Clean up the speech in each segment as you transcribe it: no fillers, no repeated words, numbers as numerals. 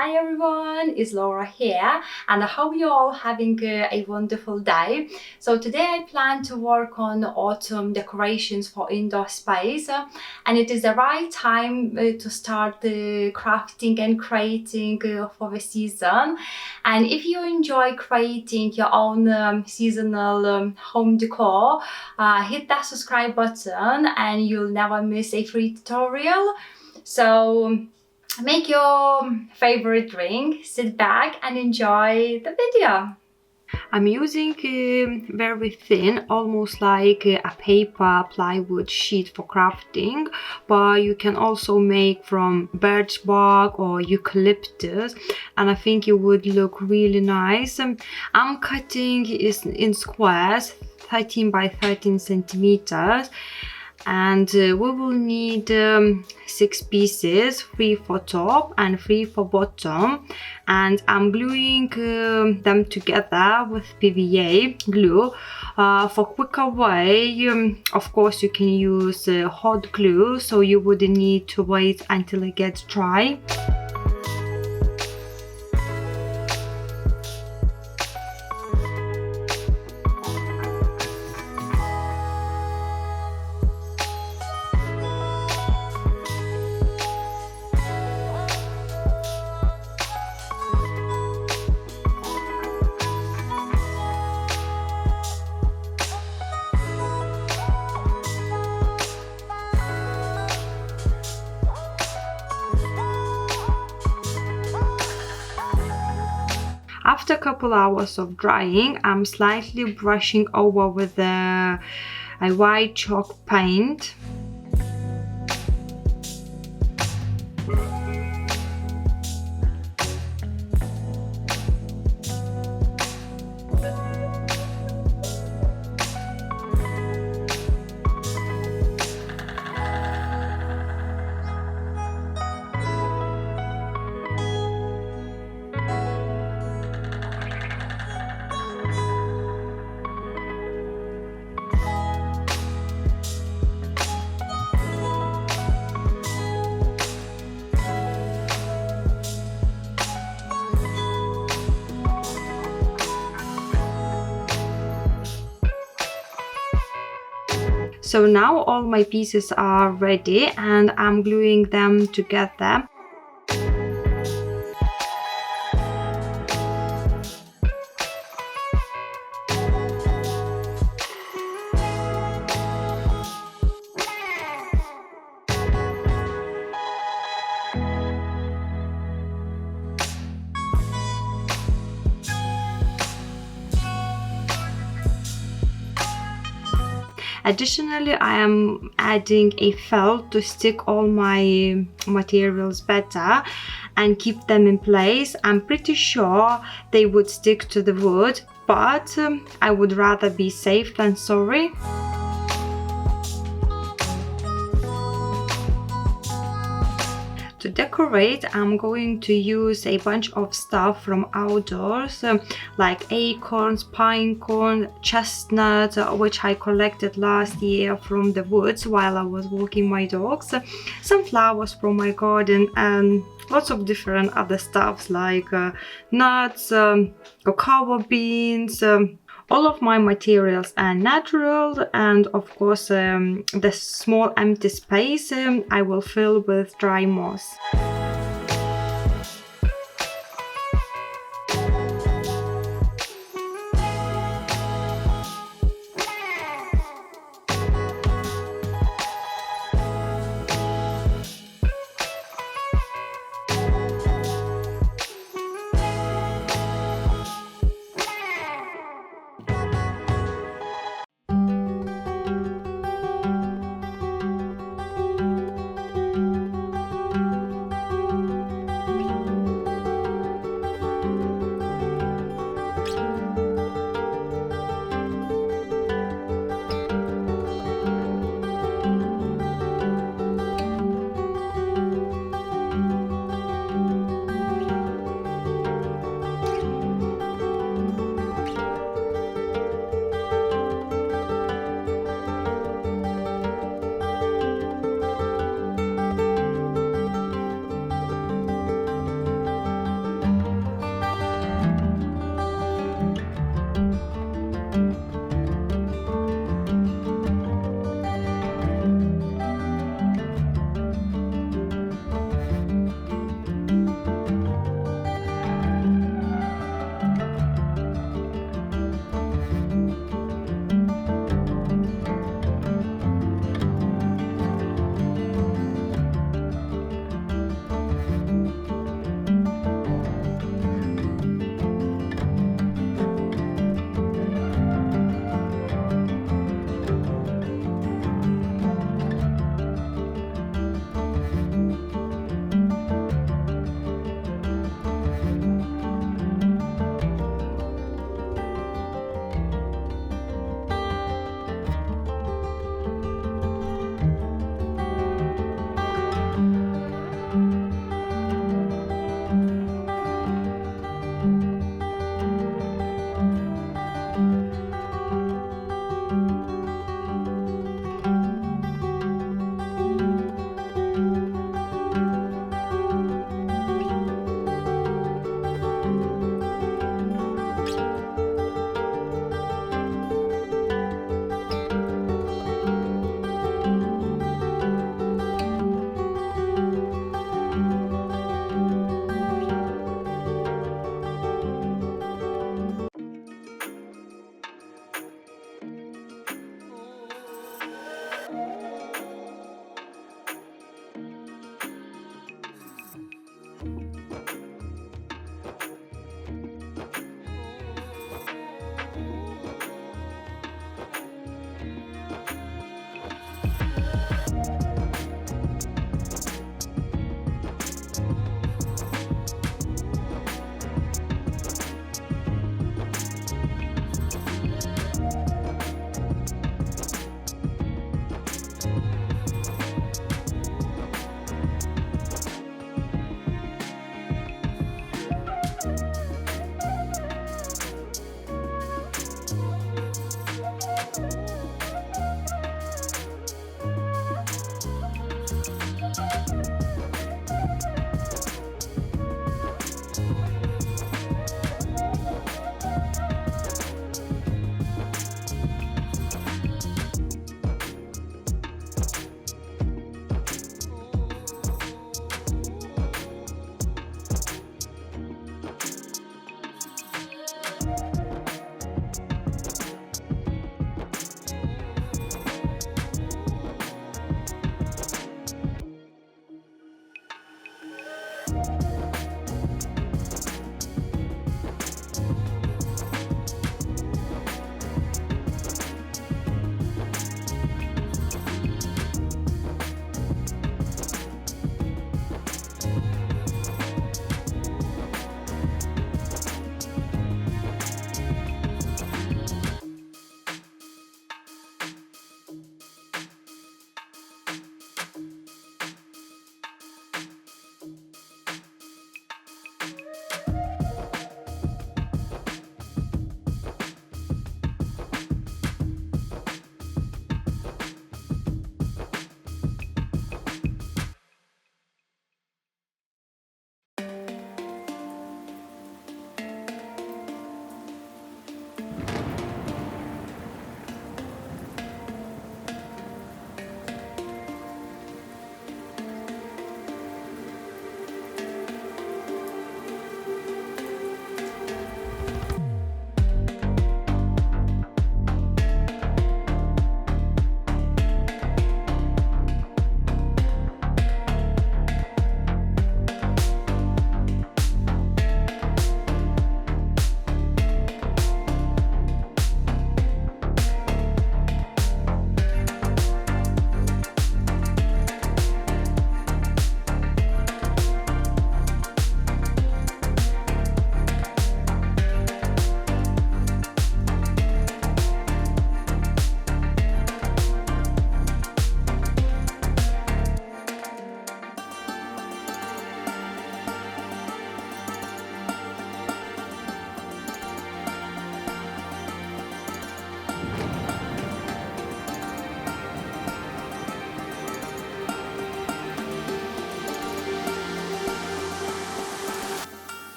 Hi everyone, it's Laura here and I hope you're all having a wonderful day. So today I plan to work on autumn decorations for indoor space and it is the right time to start crafting and creating for the season. And if you enjoy creating your own seasonal home decor, hit that subscribe button and you'll never miss a free tutorial. So make your favorite drink, sit back and enjoy the video. I'm using very thin, almost like a paper plywood sheet for crafting, but you can also make from birch bark or eucalyptus, and I think it would look really nice. I'm cutting in squares, 13 by 13 centimeters. And we will need 6 pieces, 3 for top and 3 for bottom, and I'm gluing them together with PVA glue. For quicker way, of course you can use hot glue, so you wouldn't need to wait until it gets dry. After a couple hours of drying, I'm slightly brushing over with a white chalk paint. So now all my pieces are ready and I'm gluing them together. Additionally, I am adding a felt to stick all my materials better and keep them in place. I'm pretty sure they would stick to the wood, but I would rather be safe than sorry. To decorate, I'm going to use a bunch of stuff from outdoors, like acorns, pine cone, chestnut, which I collected last year from the woods while I was walking my dogs, some flowers from my garden, and lots of different other stuffs like nuts, cocoa beans. All of my materials are natural, and of course the small empty space I will fill with dry moss.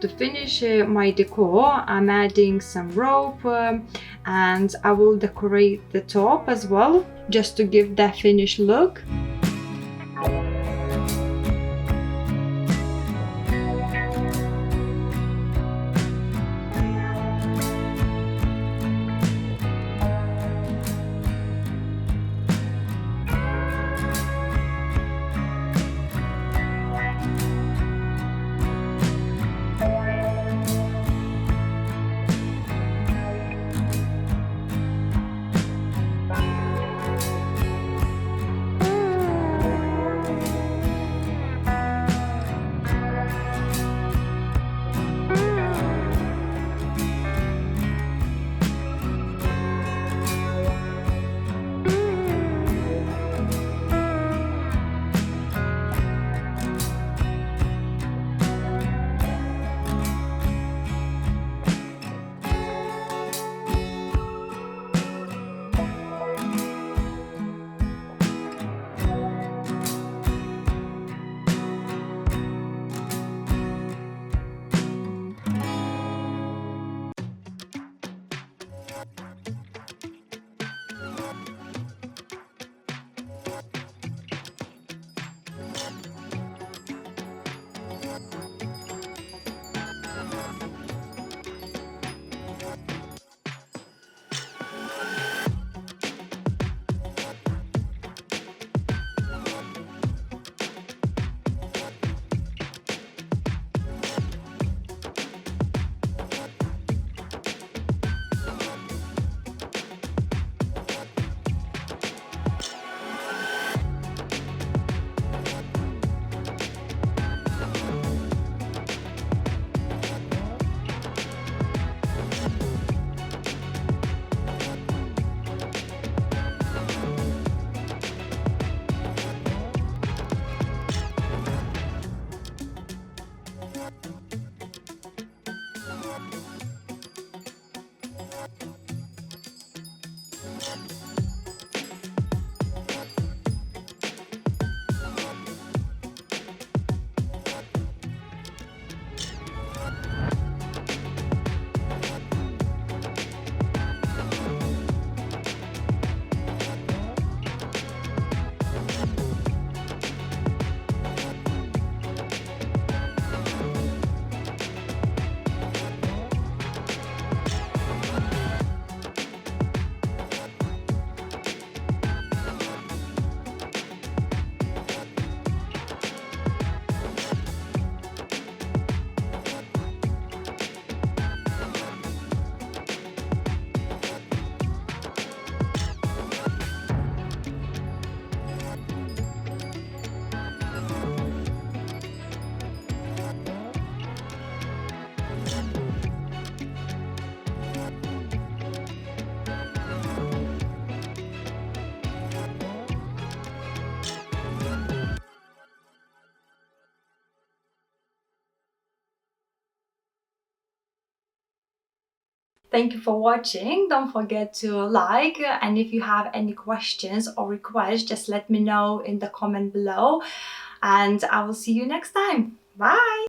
to finish my decor, I'm adding some rope and I will decorate the top as well, just to give that finished look. Thank you for watching. Don't forget to like, and if you have any questions or requests, just let me know in the comment below, and I will see you next time. Bye!